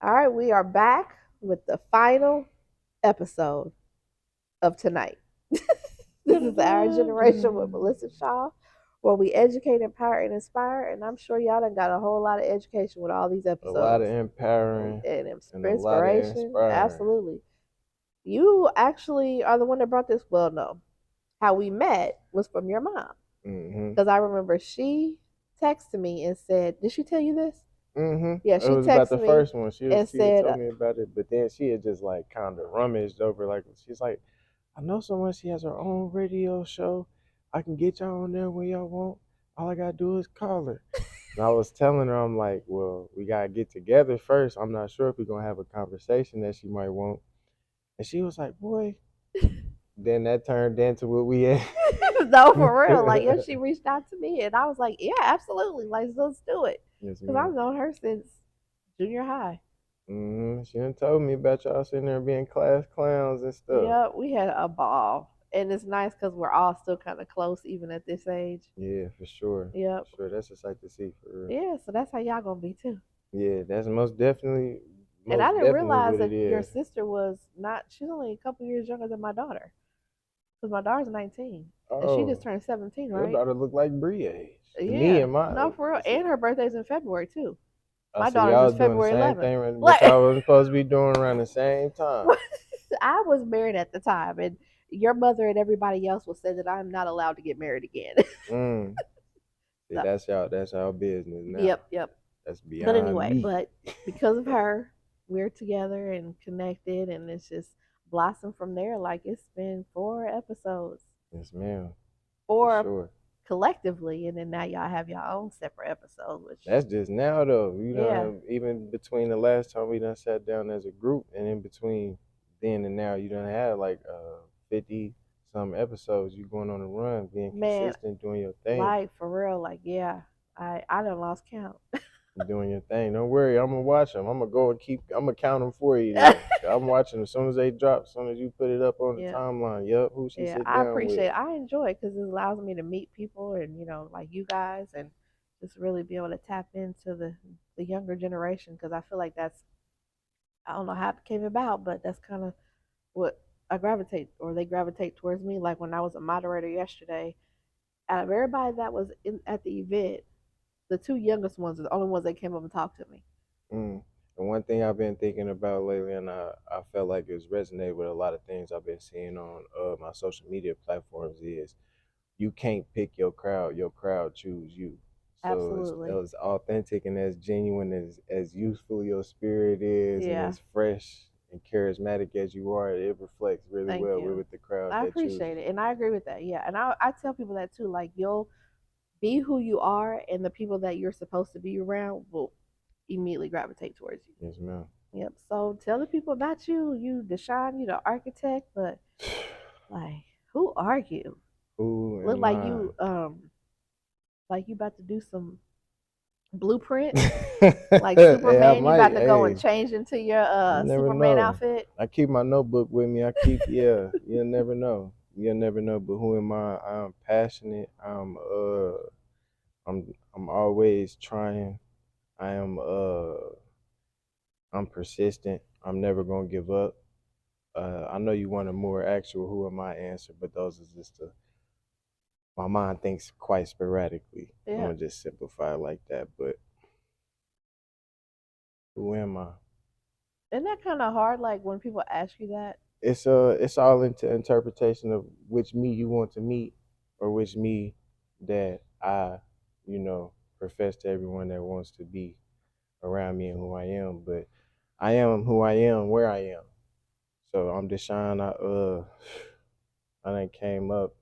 All right, we are back with the final episode of tonight. This is Our Generation with Melissa Shaw, where we educate, empower, and inspire. And I'm sure y'all done got a whole lot of education with all these A lot episodes of empowering and and a lot of inspiration. inspiring. Absolutely. You actually are the one that brought this. Well, no. How we met was from your mom. Mhm. Because I remember she texted me and said, "Did she tell you this?" Mhm. Yeah, It she was about texted the me first one. and She had said, told me about it, but then she had just like kind of rummaged over. Like she's like, I know someone. She has her own radio show. I can get y'all on there when y'all want. All I gotta do is call her. And I was telling her, I'm like, well, we gotta get together first. I'm not sure if we're gonna have a conversation that she might want. And she was like, boy. Then that turned into what we had. no, for real. Like, yeah, she reached out to me, and I was like, yeah, absolutely. Like, let's do it. Yes, Because I've ma'am. known her since junior high. She done told me about y'all sitting there being class clowns and stuff. Yeah, we had a ball. And it's nice because we're all still kind of close, even at this age. Yeah, for sure. Yep. For sure. That's a sight to see for real. Yeah, so that's how y'all going to be, too. Yeah, that's And I most didn't definitely realize what it that your is. sister was not, she's only a couple years younger than my daughter. Because my daughter's 19. And she just Oh, turned 17, your right? daughter look like Brie age. To me Yeah. and my No, for real. And her birthday's in February, too. I My so daughter's y'all is was doing the February same 11th. thing what Like, y'all wasn't supposed to be doing around the same time. I was married at the time, and your mother and everybody else will say that I'm not allowed to get married again. Mm. See, So, that's our business now. yep, yep. That's But beyond anyway, me. but because of her, we're together and connected, and it's just blossomed from there. Like it's been 4 episodes, Yes, ma'am. For four sure. collectively, and then now y'all have your own separate episodes. Which, That's just now though. You yeah, know, even between the last time we done sat down as a group and in between then and now, you done had like 50 some episodes. You going on a run, being man, consistent, doing your thing. like for real, like yeah, I done lost count. Doing your thing. Don't worry, I'm gonna watch them. I'm gonna go and I'm gonna count them for you. Then I'm watching as soon as they drop. As soon as you put it up on the Yeah. timeline. Yup, who she Yeah, sit I down with. appreciate it. I enjoy it because it allows me to meet people and like you guys, and just really be able to tap into the younger generation because I feel like that's I don't know how it came about, but that's kind of what I gravitate or they gravitate towards me. Like when I was a moderator yesterday, out of everybody that was at the event, the two youngest ones are the only ones that came up and talked to me. Mm. And one thing I've been thinking about lately, and I felt like it's resonated with a lot of things I've been seeing on my social media platforms, is you can't pick your crowd choose you. So it's Absolutely. as authentic and as genuine as youthful your spirit is, and Yeah. as fresh and charismatic as you are, it reflects really Thank well you. with the crowd I that chooses appreciate it, you. and I agree with that. Yeah, and I tell people that too. Like you'll be who you are, and the people that you're supposed to be around will immediately gravitate towards Yes, ma'am. you. Yep. So tell the people about you. You, Dashawn, you the architect, but like, who are you? Who Look am I? like you about to do some blueprint, like Hey, I Superman. You might. about to go and Hey, change into your you never Superman know. outfit. I keep my notebook with me. Yeah, you'll never know. You'll never know. But who am I? I'm passionate. I'm always trying. I am I'm persistent. I'm never gonna give up. I know you want a more actual who am I answer, but those are just my mind thinks quite sporadically. I'm Yeah. gonna just simplify it like that. But who am I? Isn't that kind of hard? Like when people ask you that. It's all into interpretation of which me you want to meet, or which me that I, you know, profess to everyone that wants to be around me and who I am. But I am who I am where I am. So I'm Deshaun. I done came up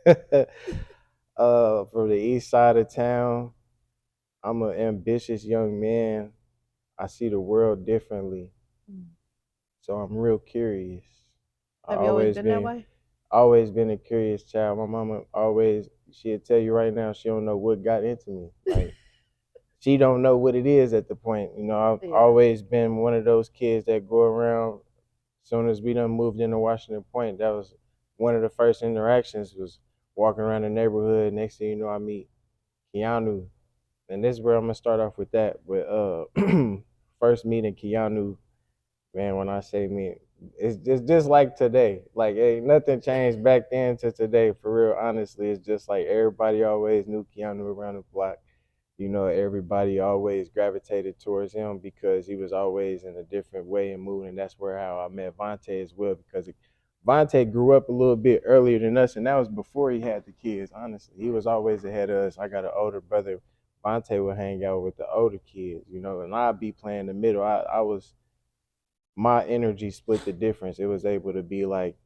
from the east side of town. I'm an ambitious young man. I see the world differently. Mm. So I'm real curious. I Have you always been that way? always been a curious child. My mama always she'll tell you right now she don't know what got into me. Like she don't know what it is at the point. You know, I've Yeah. always been one of those kids that go around. As soon as we done moved into Washington Point, that was one of the first interactions was walking around the neighborhood. Next thing you know, I meet Keanu, and this is where I'm gonna start off with that. But first meeting Keanu, man, when I say me, it's just like today. Like, ain't nothing changed back then to today. For real, honestly, it's just like everybody always knew Keanu around the block. You know, everybody always gravitated towards him because he was always in a different way and mood, and that's where how I met Vontae as well. Because Vontae grew up a little bit earlier than us, and that was before he had the kids. Honestly, he was always ahead of us. I got an older brother. Vontae would hang out with the older kids, you know, and I'd be playing the middle. I was my energy split the difference. It was able to be like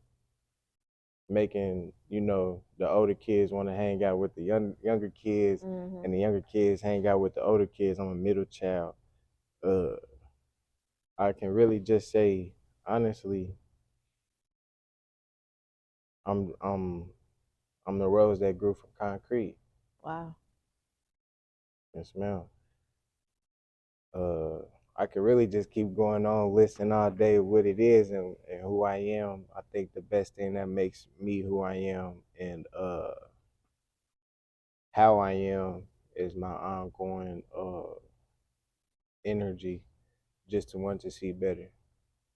making, you know, the older kids want to hang out with the younger kids, Mhm. and the younger kids hang out with the older kids. I'm a middle child. Uh, I can really just say honestly, I'm I'm I'm the rose that grew from concrete. Wow. Yes, ma'am. Uh, I could really just keep going on listing all day what it is and who I am. I think the best thing that makes me who I am and how I am is my ongoing energy just to want to see better.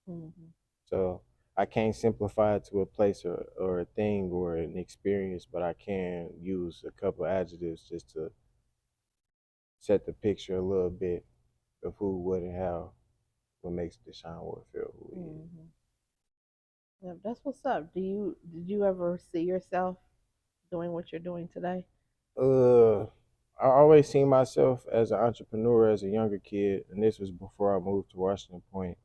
Mhm. So I can't simplify it to a place or a thing or an experience, but I can use a couple adjectives just to set the picture a little bit of who, what, and how, what makes Dashawn Warfield who he is. Mhm. Yeah, that's what's up. Did you ever see yourself doing what you're doing today? Uh, I always seen myself as an entrepreneur as a younger kid, and this was before I moved to Washington Point.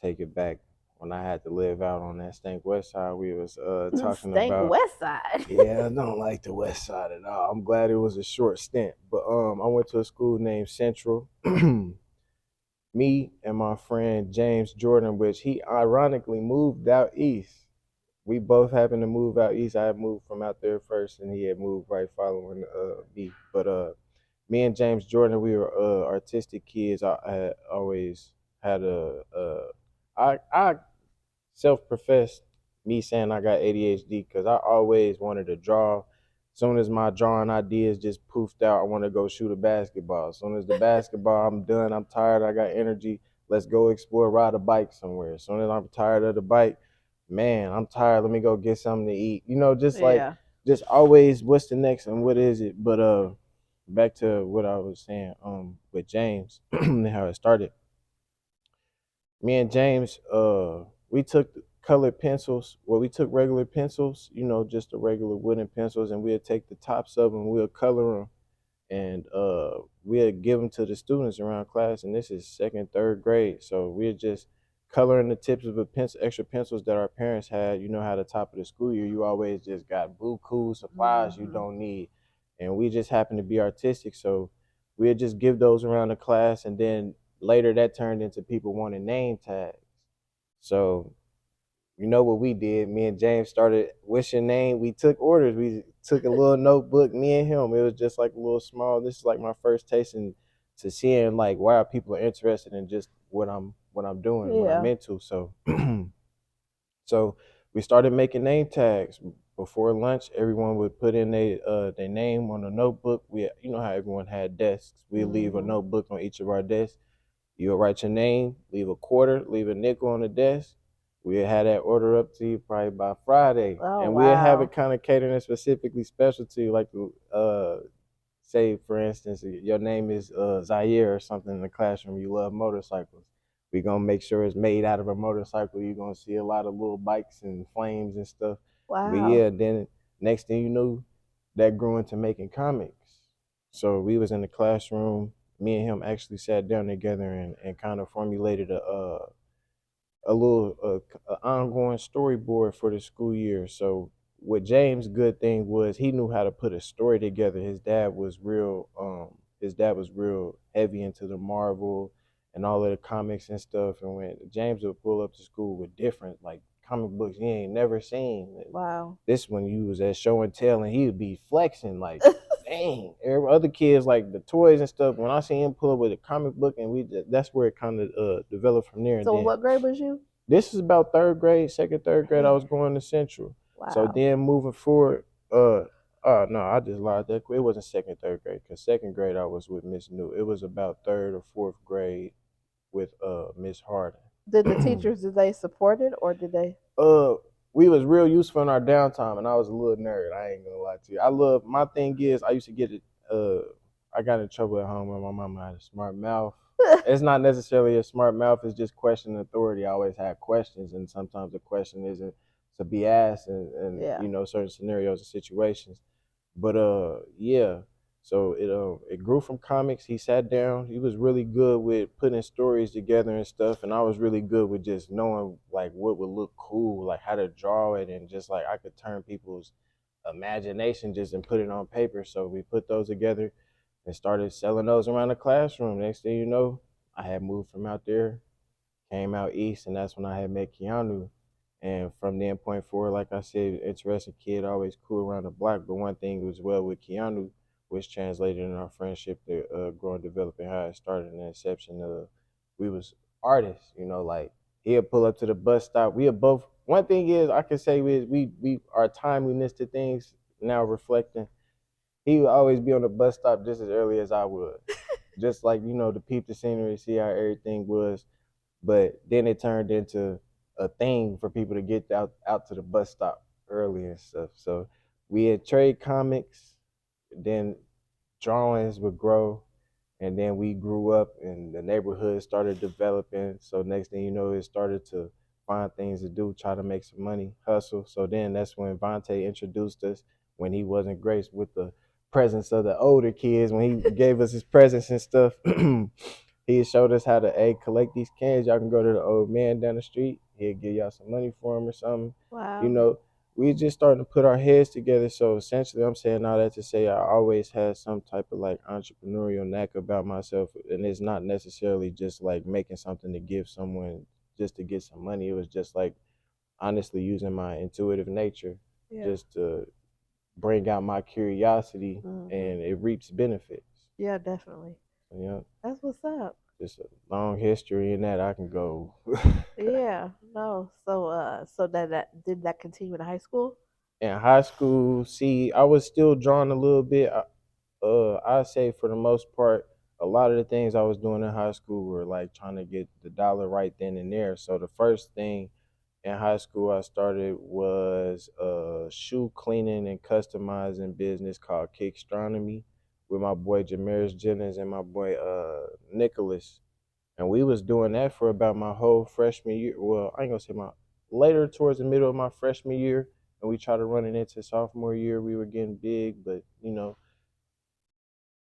Take it back when I had to live out on that stank west side. We was talking Stank about. West Side. Yeah, I don't like the west side at all. I'm glad it was a short stint, but I went to a school named Central. Me and my friend James Jordan, which he ironically moved out east. We both happened to move out east. I had moved from out there first, and he had moved right following me. But me and James Jordan, we were artistic kids. I had always had I self-professed me saying I got ADHD because I always wanted to draw. As soon as my drawing ideas just poofed out, I want to go shoot a basketball. As soon as the basketball, I'm done. I'm tired. I got energy. Let's go explore, ride a bike somewhere. As soon as I'm tired of the bike, man, I'm tired. Let me go get something to eat. You know, just like Yeah. just always, what's the next and what is it? But back to what I was saying with James and how it started. Me and James, we took colored pencils. Well, we took regular pencils, you know, just the regular wooden pencils, and we'd take the tops of them, we'll color them, and we'd give them to the students around class. And this is second, third grade, so we're just coloring the tips of a pencil, extra pencils that our parents had. You know how the top of the school year, you always just got blue cool supplies you Mhm. don't need, and we just happen to be artistic, so we'd just give those around the class, and then later that turned into people wanting name tags. So you know what we did? Me and James started. What's your name? We took orders. We took a little notebook. Me and him. It was just like a little small. This is like my first taste to seeing like why people are interested in just what I'm doing, what I'm Yeah. into. So so we started making name tags. Before lunch, everyone would put in their name on a notebook. We, you know how everyone had desks. We leave a Mhm. notebook on each of our desks. You'll write your name, leave a quarter, leave a nickel on the desk. We'll have that order up to you probably by Friday. Oh And we'll have it wow. kind of catering specifically special to you, like say for instance, your name is Zaire or something in the classroom. You love motorcycles. We're gonna make sure it's made out of a motorcycle. You're gonna see a lot of little bikes and flames and stuff. But Wow. yeah, then next thing you knew, that grew into making comics. So we was in the classroom. Me and him actually sat down together and kind of formulated a little ongoing storyboard for the school year. So what James' good thing was he knew how to put a story together. His dad was real heavy into the Marvel and all of the comics and stuff. And when James would pull up to school with different like comic books he ain't never seen. Wow. This one you was at show and tell and he would be flexing like dang. Every other kids like the toys and stuff. When I see him pull up with a comic book and that's where it kind of developed from there. And So then what grade was you? this is about third grade, second, third grade. I Man. was going to Central. So Wow. then moving forward, no, I just lied. That it wasn't second, third grade. Cause second grade I was with Miss New. It was about third or fourth grade. with Miss Harden. Did the teachers, did they support it or did they? uh we was real useful in our downtime, and I was a little nerd. I ain't gonna lie to you. I love my thing is I used to get it. I got in trouble at home when my mama had a smart mouth. It's not necessarily a smart mouth. It's just questioning authority. I always had questions, and sometimes the question isn't to be asked, and Yeah. you know certain scenarios and situations. But yeah. So it grew from comics. He sat down. He was really good with putting stories together and stuff, and I was really good with just knowing like what would look cool, like how to draw it, and just like I could turn people's imagination just and put it on paper. So we put those together and started selling those around the classroom. Next thing you know, I had moved from out there, came out east, and that's when I had met Keanu. And from then point forward, like I said, interesting kid, always cool around the block. But one thing was well with Keanu, which translated in our friendship to grow and develop, and how it started in the inception of we was artists, you know, like he'd pull up to the bus stop. We are both one thing is I can say we our timeliness to things now reflecting. He would always be on the bus stop just as early as I would. Just like, you know, to peep the scenery, see how everything was, but then it turned into a thing for people to get out to the bus stop early and stuff. So we had trade comics, then drawings would grow, and then we grew up and the neighborhood started developing. So next thing you know, it started to find things to do, try to make some money, hustle. So then that's when Vontae introduced us when he wasn't graced with the presence of the older kids, when he gave us his presents and stuff. He showed us how to collect these cans. Y'all can go to the old man down the street. He'll give y'all some money for them or something. You Wow. know, we just starting to put our heads together. So essentially, I'm saying all that to say I always had some type of like entrepreneurial knack about myself, and it's not necessarily just like making something to give someone just to get some money. It was just like honestly using my intuitive nature Yeah. just to bring out my curiosity, Hmm. and it reaps benefits. Yeah, definitely. So, you know, That's what's up. just a long history in that I can go. Yeah. No. So that did that continue in high school? In high school, see, I was still drawing a little bit. I say for the most part, a lot of the things I was doing in high school were like trying to get the dollar right then and there. So the first thing in high school I started was a shoe cleaning and customizing business called Kickstronomy with my boy Jamaris Jennings and my boy Nicholas. And we was doing that for about my whole freshman year. Well, I ain't gonna say my later towards the middle of my freshman year, and we tried to run it into sophomore year. We were getting big, but you know,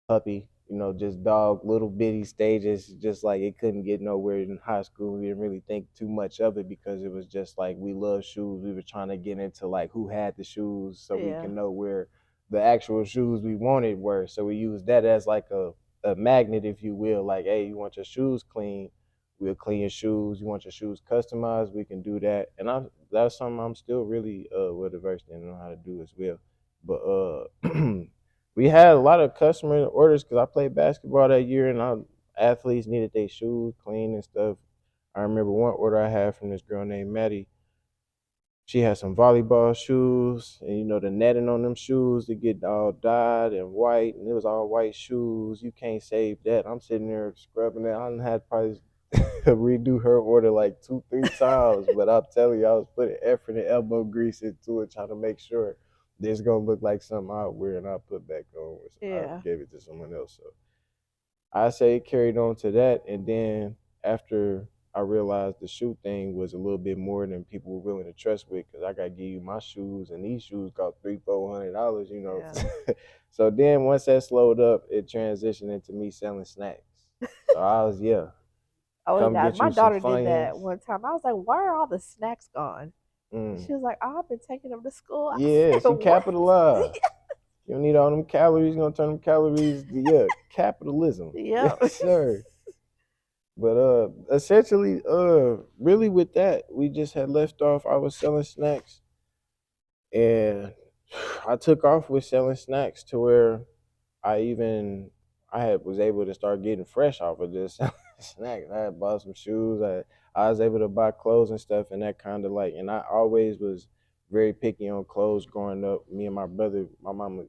puppy, you know, just dog, little bitty stages, just like it couldn't get nowhere in high school. We didn't really think too much of it because it was just like we love shoes. We were trying to get into like who had the shoes so we Yeah. can know where the actual shoes we wanted were. So we used that as like a magnet, if you will. Like, hey, you want your shoes clean? We'll clean your shoes. You want your shoes customized? We can do that. And that's something I'm still really well versed in and know how to do as well. But we had a lot of customer orders because I played basketball that year, and athletes needed their shoes clean and stuff. I remember one order I had from this girl named Maddie. She had some volleyball shoes, and you know the netting on them shoes to get all dyed and white, and it was all white shoes. You can't save that. I'm sitting there scrubbing it. I done had probably redo her order like 2, 3 times, but I'm telling you, I was putting effort and elbow grease into it, trying to make sure this gonna look like something I wear and I put back on. I Yeah. gave it to someone else. So I say it carried on to that, and then after I realized the shoe thing was a little bit more than people were willing to trust with, because I got to give you my shoes, and these shoes cost $300-400, you know. Yeah. So then once that slowed up, it transitioned into me selling snacks. So I was Oh come yeah, get my you some daughter did Funyuns. that one time. I was like, "Why are all the snacks gone?" And Mm. she was like, "Oh, I've been taking them to school." I Yeah, said, she "What?" capitalized. You don't need all them calories. You're gonna turn them calories to capitalism. Yep. Yes, sir. But essentially, really with that, we just had left off. I was selling snacks, and I took off with selling snacks to where I even I had was able to start getting fresh off of just selling snacks. I had bought some shoes. I was able to buy clothes and stuff, and that kind of like. And I always was very picky on clothes growing up. Me and my brother, my mama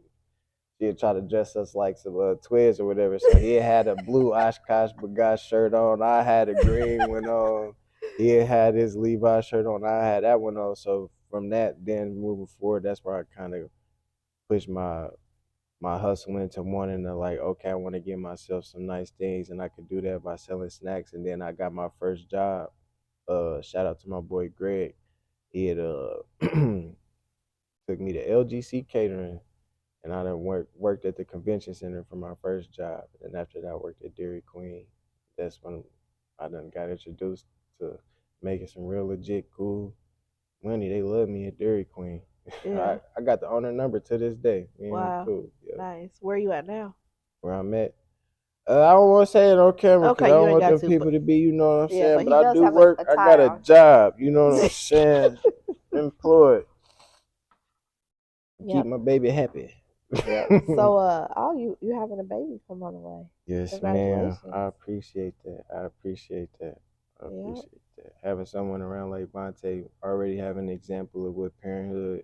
She'd try to dress us like some twins or whatever. So he had a blue Oshkosh B'gosh shirt on. I had a green one on. He had his Levi shirt on. I had that one on. So from that, then moving forward, that's where I kind of pushed my hustle into wanting to like, okay, I want to get myself some nice things, and I could do that by selling snacks. And then I got my first job. Shout out to my boy Greg. He had took me to LGC Catering, and I done worked at the convention center for my first job. And after that, I worked at Dairy Queen. That's when I done got introduced to making some real legit cool money. They love me at Dairy Queen. Yeah. I got the owner number to this day. Man, I'm Wow. cool. Yeah, Nice. Where you at now? where I'm at. I don't want to say it on camera because I Okay, you don't ain't want got them to, but people to be, you know what I'm yeah, saying. but But he I does do have work. a I got tie a on. job. You know what I'm saying. Employed. Yep. Keep my baby happy. Yep. So oh you having a baby come on the way. Yes, ma'am. Congratulations. I appreciate that. I appreciate that. I Yep. appreciate that. Having someone around like Vontae already have an example of what parenthood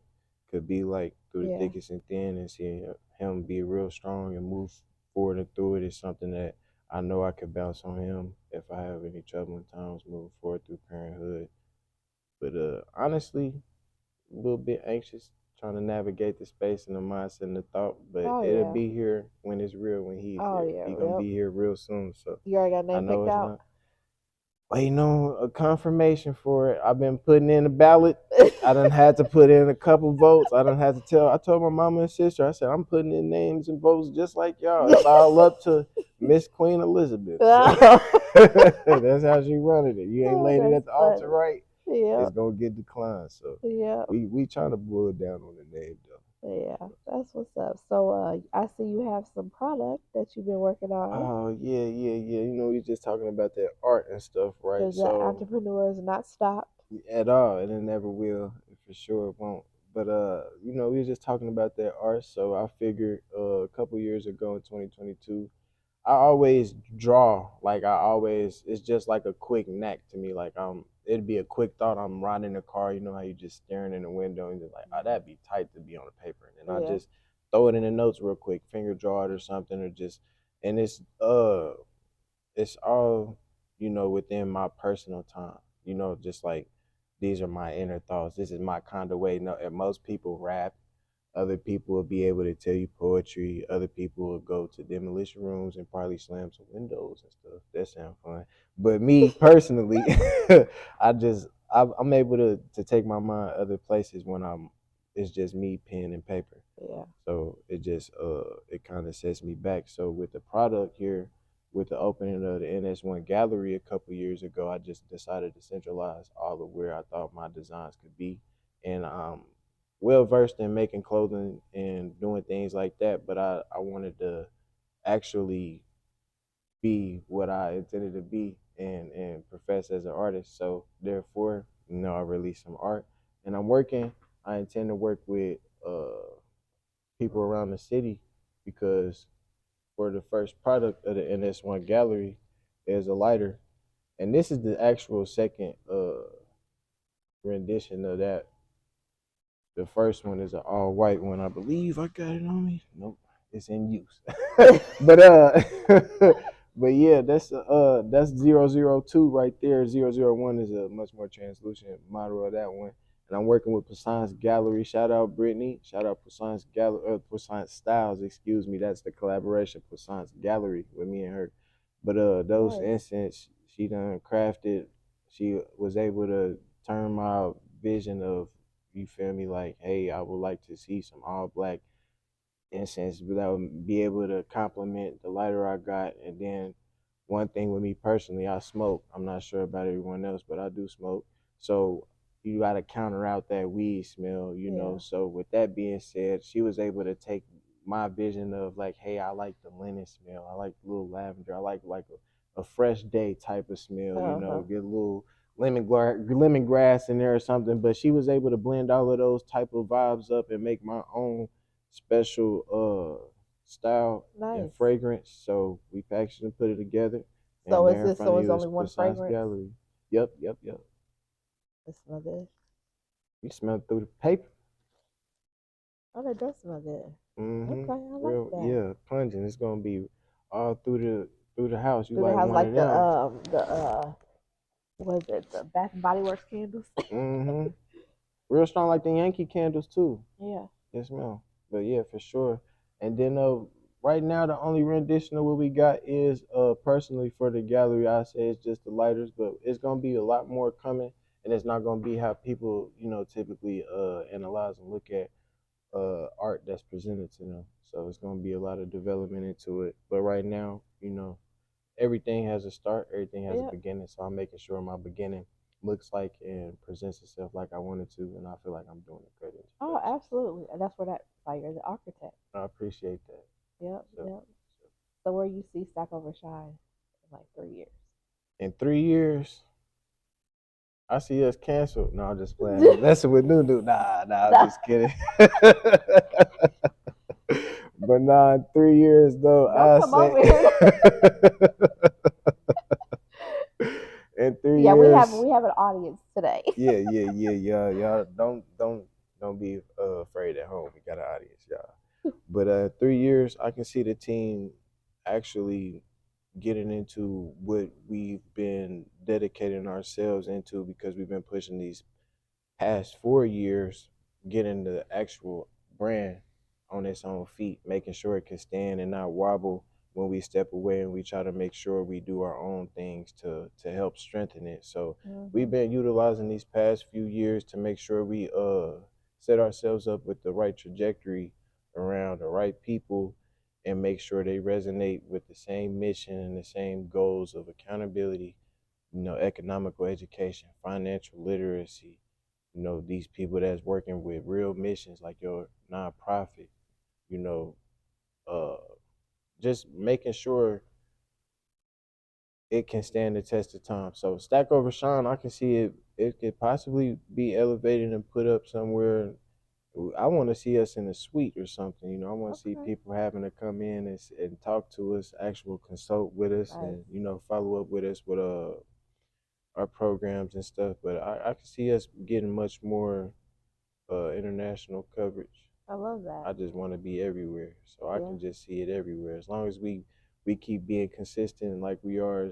could be like through the Yeah. thickest and thin, and seeing him be real strong and move forward and through it is something that I know I could bounce on him if I have any troubling times moving forward through parenthood. But honestly, a little bit anxious trying to navigate the space and the mindset and the thought, but Oh it'll yeah. be here when it's real, when he's Oh here. yeah. He gonna Yep. be here real soon. So You already got a I name know picked it's out? not waiting on a confirmation for it. I've been putting in the ballot. I done had to put in a couple votes. I done had to tell. I told my mama and sister. I said I'm putting in names and votes just like y'all. It's all up to Miss Queen Elizabeth. So that's how she running it. You ain't Oh, laid it that's at the altar funny. right, it's Yep. gonna get declined. So Yep. we trying to blow it down on the name though. Yeah. That's what's up. So I see you have some product that you've been working on. Oh yeah, yeah, yeah. You know, we just talking about that art and stuff, right? Because the So entrepreneurs not stopped. at all, and it never will, for sure it won't. But you know, we were just talking about that art. So I figured a couple years ago in 2022, I always draw. Like I always, it's just like a quick knack to me. Like it'd be a quick thought. I'm riding a car, you know how you just staring in the window and you're like, oh, that'd be tight to be on the paper, and then I Yeah. just throw it in the notes real quick, finger draw it or something, or just, and it's all, you know, within my personal time. You know, just like these are my inner thoughts. This is my kind of way. No, and most people rap. Other people will be able to tell you poetry. Other people will go to demolition rooms and probably slam some windows and stuff. That sounds fun. But me personally, I'm able to take my mind other places when I'm. It's just me, pen and paper. Yeah. So it just it kind of sets me back. So with the product here, with the opening of the NS1 gallery a couple years ago, I just decided to centralize all of where I thought my designs could be, and well versed in making clothing and doing things like that. But I wanted to actually be what I intended to be and profess as an artist. So therefore, you know, I released some art, and I'm working. I intend to work with people around the city because for the first product of the NS1 gallery is a lighter, and this is the actual second rendition of that. The first one is an all white one. I believe I got it on me. Nope, it's in use. but but yeah, that's 002 right there. 001 is a much more translucent model of that one. And I'm working with Poisson's Gallery. Shout out Brittany. Shout out Poisson's Gallery. Poisson's Styles. Excuse me. That's the collaboration. Poisson's Gallery with me and her. But those Nice. incense she done crafted. She was able to turn my vision of, you feel me, like, hey, I would like to see some all black incense that would be able to complement the lighter I got. And then one thing with me personally, I smoke. I'm not sure about everyone else, but I do smoke. So you got to counter out that weed smell, you know. Yeah. So with that being said, she was able to take my vision of like, hey, I like the linen smell. I like a little lavender. I like a fresh day type of smell, you Uh know, huh. get a little lemongrass in there or something. But she was able to blend all of those type of vibes up and make my own special style and Nice. fragrance. So we packaged and put it together. So And is there in this front so of it's you only is one Poisson's fragrance? Gallery. Yep, yep, yep. It smell good. You smell through the paper. Oh, that does smell good. Mm-hmm. Okay, I like Real, that. yeah, pungent. It's gonna be all through the house. You Do they like have one of like them. the was it the Bath and Body Works candles? Mm-hmm. Real strong like the Yankee candles too. Yeah. Yes, ma'am. But yeah, for sure. And then right now the only rendition of what we got is personally for the gallery I say it's just the lighters, but it's gonna be a lot more coming, and it's not gonna be how people, typically analyze and look at art that's presented to them. So it's gonna be a lot of development into it. But right now, everything has a start, everything has a Yep. beginning. So I'm making sure my beginning looks like and presents itself like I wanted to, and I feel like I'm doing a great Oh, job. absolutely. And that's where that like you're the architect. I appreciate that. Yep, So, yep. So where you see Stack Overshine in like 3 years? in 3 years, I see us canceled. No, I'm just playing. I'm messing with Nunu. Nah, I'm No. just kidding. But nah, in 3 years though, Don't I come say over here. in three Yeah, we have years, we have an audience today. yeah. Y'all don't be afraid at home. We got an audience, y'all. But 3 years, I can see the team actually getting into what we've been dedicating ourselves into because we've been pushing these past 4 years, getting the actual brand on its own feet, making sure it can stand and not wobble when we step away, and we try to make sure we do our own things to help strengthen it. So we've Hmm. been utilizing these past few years to make sure we set ourselves up with the right trajectory around the right people, and make sure they resonate with the same mission and the same goals of accountability, economical education, financial literacy, these people that's working with real missions like your nonprofit, you know, uh, just making sure it can stand the test of time. So Stack Over Sean, I can see it could possibly be elevated and put up somewhere. I want to see us in a suite or something. I want to see Okay. people having to come in and talk to us, actual consult with us, Nice. and follow up with us with our programs and stuff. But I can see us getting much more international coverage. I love that. I just want to be everywhere, so I Yeah. can just see it everywhere. As long as we keep being consistent like we are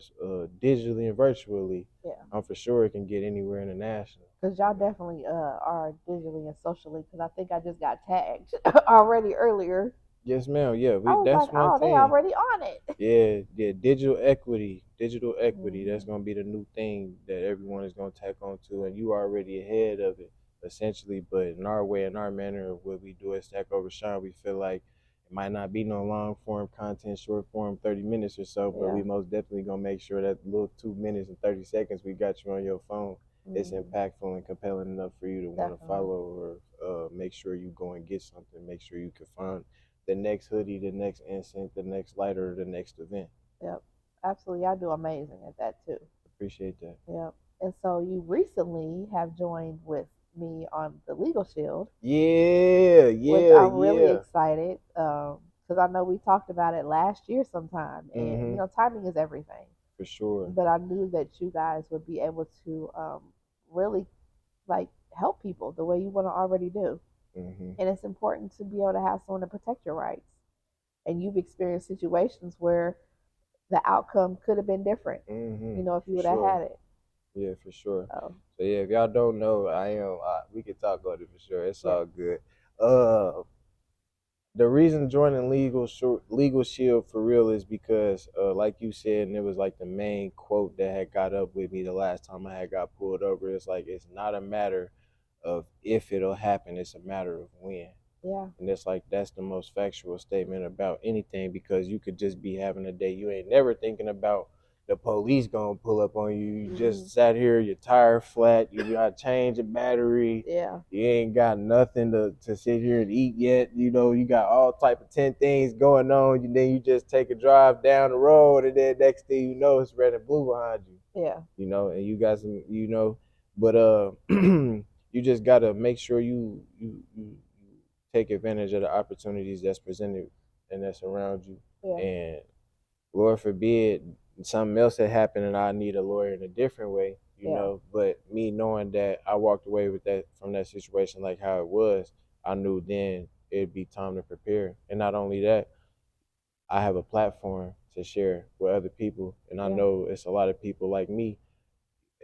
digitally and virtually, Yeah. I'm for sure it can get anywhere international. Because y'all definitely are digitally and socially. Because I think I just got tagged already earlier. Yes, ma'am. Yeah, I we was like, that's one oh, they thing. already on it. Yeah. Digital equity. That's Hmm. gonna be the new thing that everyone is gonna tack on to, and you already ahead of it essentially. But in our way, in our manner of what we do at Stack Overshine, we feel like it might not be no long form content, short form, 30 minutes or so, but Yeah. we most definitely gonna make sure that little 2 minutes and 30 seconds we got you on your phone is Hmm. impactful and compelling enough for you to want to Definitely. follow or make sure you go and get something. Make sure you can find the next hoodie, the next incense, the next lighter, the next event. Yep. Absolutely. Y'all do amazing at that too. Appreciate that. Yep. And so you recently have joined with me on the Legal Shield, Yeah, which yeah, I'm really yeah, excited because I know we talked about it last year sometime, and mm-hmm, timing is everything. for sure. But I knew that you guys would be able to really like help people the way you want to already do, Mm-hmm, and it's important to be able to have someone to protect your rights. And you've experienced situations where the outcome could have been different, mm-hmm, if you for would have sure. had it. Yeah, for sure. So So yeah, if y'all don't know, I am. We can talk about it for sure. It's yeah, all good. The reason joining Legal Shield for real is because, like you said, and it was like the main quote that had got up with me the last time I had got pulled over. It's like it's not a matter of if it'll happen; it's a matter of when. yeah, And it's like that's the most factual statement about anything, because you could just be having a day you ain't never thinking about the police gonna pull up on you. You hmm, just sat here, your tire flat, you got to change a battery, yeah, you ain't got nothing to sit here and eat yet. You got all type of 10 things going on. Then you just take a drive down the road, and then next thing you know, it's red and blue behind you. yeah, And you got some, but you just gotta make sure you take advantage of the opportunities that's presented and that's around you. yeah, And Lord forbid something else had happened and I need a lawyer in a different way, yeah, But me knowing that I walked away with that from that situation like how it was, I knew then it'd be time to prepare. And not only that, I have a platform to share with other people, and I Yeah. know it's a lot of people like me,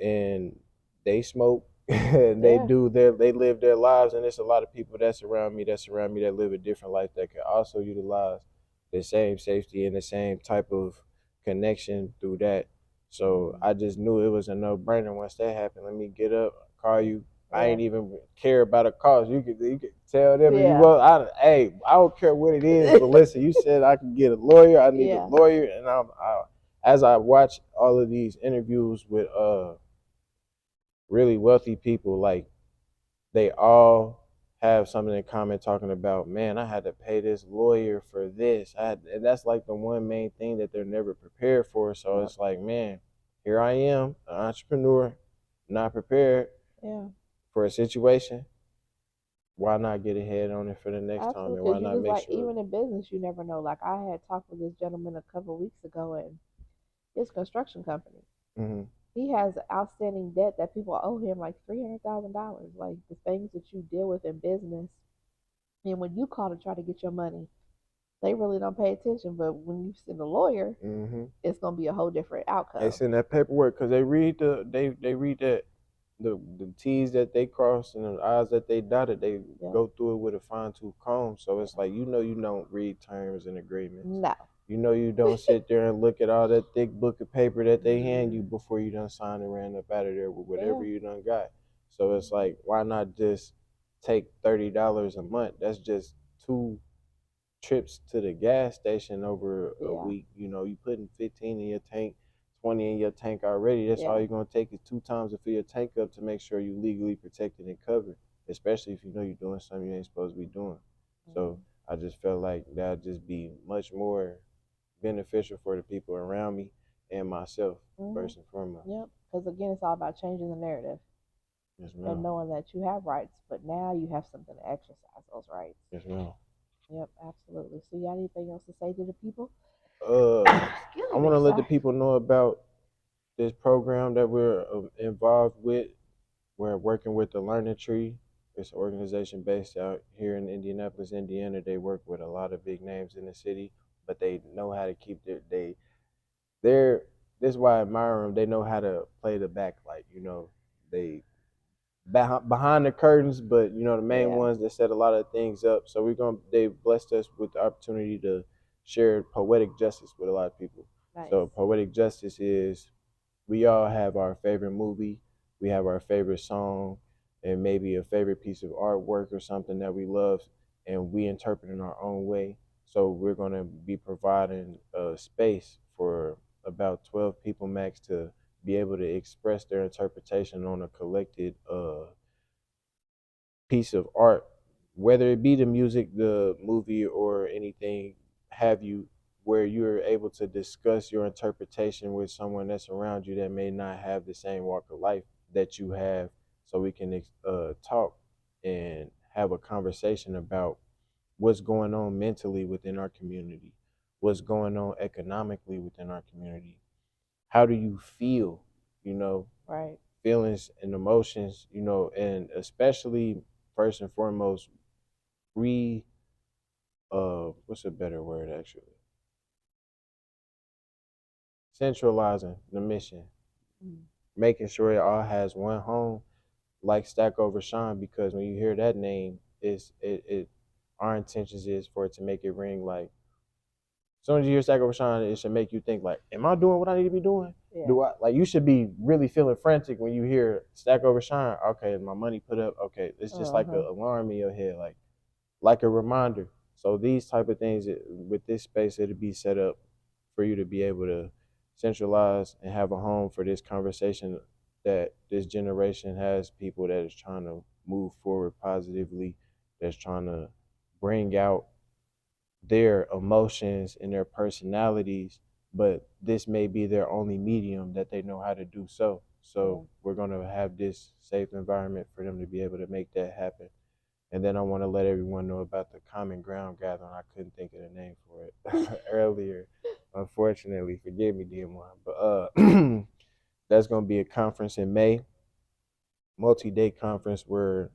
and they smoke and Yeah. they live their lives, and there's a lot of people that surround me that live a different life that can also utilize the same safety and the same type of connection through that. So Mhm. I just knew it was a no-brainer. Once that happened, let me get up, call you. I Yeah. ain't even care about a cost. You could tell them if you Yeah. want. I don't care what it is, but listen, you said I can get a lawyer. I need a Yeah. lawyer, and as I watch all of these interviews with really wealthy people, like they all have something in common talking about, man, I had to pay this lawyer for this. And that's like the one main thing that they're never prepared for. So Yep. it's like, man, here I am, an entrepreneur, not prepared Yeah. for a situation. Why not get ahead on it for the next time? Absolutely. And why Because you not just make like, sure? even in business, you never know. Like, I had talked with this gentleman a couple of weeks ago, and his construction company, Mm-hmm. he has outstanding debt that people owe him like $300,000. Like, the things that you deal with in business. And when you call to try to get your money, they really don't pay attention. But when you send a lawyer, Mm-hmm. it's going to be a whole different They outcome. send that paperwork because they read that the T's that they crossed and the I's that they dotted, they Yep. go through it with a fine tooth comb. So it's Yeah. like you don't read terms and agreements. No. You don't sit there and look at all that thick book of paper that they hand you Mm. before you done sign and ran up out of there with whatever Yeah. you done got. So it's like, why not just take $30 a month? That's just two trips to the gas station over a Yeah. week. You putting 15 in your tank, 20 in your tank already. That's all Yeah. you're gonna take is 2 times to fill your tank up to make sure you legally protected and covered. Especially if you know you're doing something you ain't supposed to be doing. So Mm. I just felt like that'd just be much more beneficial for the people around me and myself Mhm. first and foremost. Yep. Because again, it's all about changing the narrative Yes, and ma'am. knowing that you have rights, but now you have something to exercise those rights. Yes, ma'am. Yep, absolutely. So, you got anything else to say to the people? I Excuse want me, to let the sorry. people know about this program that we're involved with. We're working with the Learning Tree. It's an organization based out here in Indianapolis, Indiana. They work with a lot of big names in the city, but they know how to keep they're this is why I admire them. They know how to play the backlight. They behind the curtains, but the main Yeah, ones that set a lot of things up. So they blessed us with the opportunity to share poetic justice with a lot of people. nice. So poetic justice is, we all have our favorite movie, we have our favorite song, and maybe a favorite piece of artwork or something that we love, and we interpret in our own way. So we're going to be providing a space for about 12 people max to be able to express their interpretation on a collected piece of art, whether it be the music, the movie, or anything have you, where you're able to discuss your interpretation with someone that's around you that may not have the same walk of life that you have, so we can talk and have a conversation about what's going on mentally within our community, what's going on economically within our community. How do you feel? You know, Right. feelings and emotions, and especially first and foremost, re what's a better word actually? Centralizing the mission, Mm. making sure it all has one home, like Stack Over Shine, because when you hear that name, it our intentions is for it to make it ring like, as soon as you hear Stack Over Shine, it should make you think like, am I doing what I need to be doing? Yeah. Do I, like, you should be really feeling frantic when you hear Stack Over Shine. Okay, my money put up. Okay, it's just Uh like an huh. alarm in your head, like a reminder. So these type of things, with this space, it'll be set up for you to be able to centralize and have a home for this conversation that this generation has, people that is trying to move forward positively, that's trying to bring out their emotions and their personalities, but this may be their only medium that they know how to do so. Yeah. So we're going to have this safe environment for them to be able to make that happen. And then I want to let everyone know about the Common Ground Gathering. I couldn't think of the name for it earlier, unfortunately. Forgive me, DM1. But that's going to be a conference in May, multi-day conference where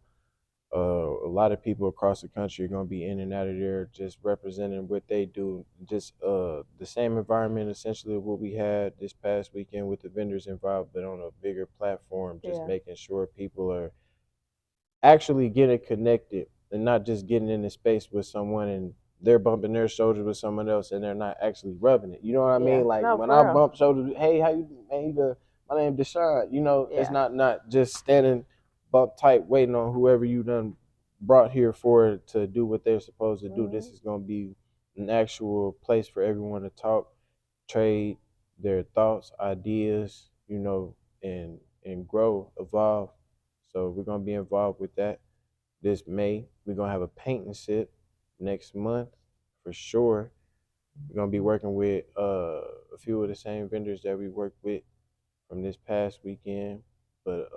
A lot of people across the country are gonna be in and out of there, just representing what they do. Just the same environment essentially of what we had this past weekend with the vendors involved, but on a bigger platform. Just Yeah. making sure people are actually getting connected and not just getting in the space with someone and they're bumping their shoulders with someone else and they're not actually rubbing it. You know what I Yeah. mean? Like No, when I for real. bump shoulders, hey, how you man? My name Dashawn. You know, it's Yeah. not just standing bump tight waiting on whoever you done brought here for to do what they're supposed to do. This Hmm. is gonna be an actual place for everyone to talk, trade their thoughts, ideas, you know, and grow, evolve. So we're gonna be involved with that this May. We're gonna have a paint and sip next month for sure. We're gonna be working with a few of the same vendors that we worked with from this past weekend. But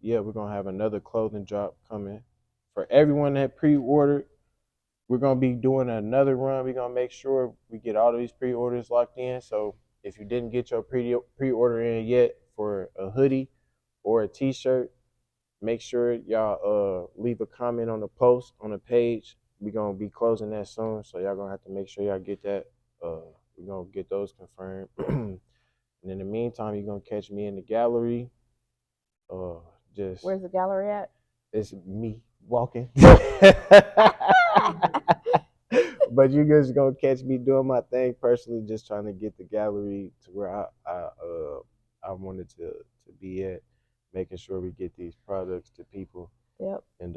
yeah, we're gonna have another clothing drop coming for everyone that pre-ordered. We're gonna be doing another run. We're gonna make sure we get all of these pre-orders locked in. So if you didn't get your pre-order in yet for a hoodie or a t-shirt, make sure y'all leave a comment on the post on the page. We're gonna be closing that soon, so y'all gonna have to make sure y'all get that. We're gonna get those confirmed. And in the meantime, you're gonna catch me in the gallery. Uh, just Where's the gallery at? it's me walking. But you guys gonna catch me doing my thing personally, just trying to get the gallery to where I wanted to be at, making sure we get these products to people Yep. and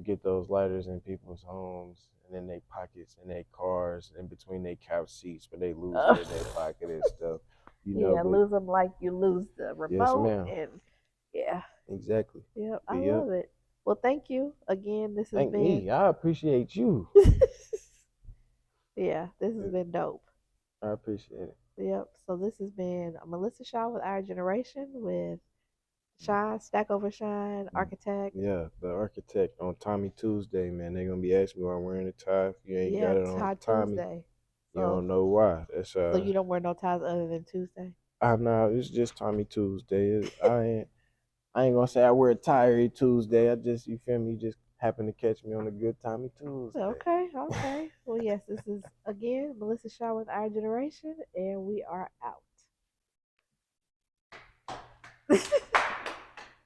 get those lighters in people's homes and in their pockets and their cars and between their couch seats when they lose it in their pocket and stuff, you know. Yeah, But lose them like you lose the yes, remote, ma'am, and yeah, exactly. yep, I But yep, love it. Well, thank you again. This has thank been, me. I appreciate you. yeah, this has been dope. I appreciate it. Yep. So this has been Melissa Shaw with Our Generation with Shine Stack Over Shine Architect. Yeah, the architect on Tommy Tuesday, man. They gonna be asking me why I'm wearing a tie. If you ain't got Yep, it on Tie Tommy, Tuesday. you So don't know why. That's so you don't wear no ties other than Tuesday. I'm not. It's just Tommy Tuesday. I ain't gonna say I wear a tie every Tuesday. I just you feel me. You just happen to catch me on a good Tommy Tuesday. Okay, okay. Well, yes, this is again Melissa Shaw with Our Generation, and we are out.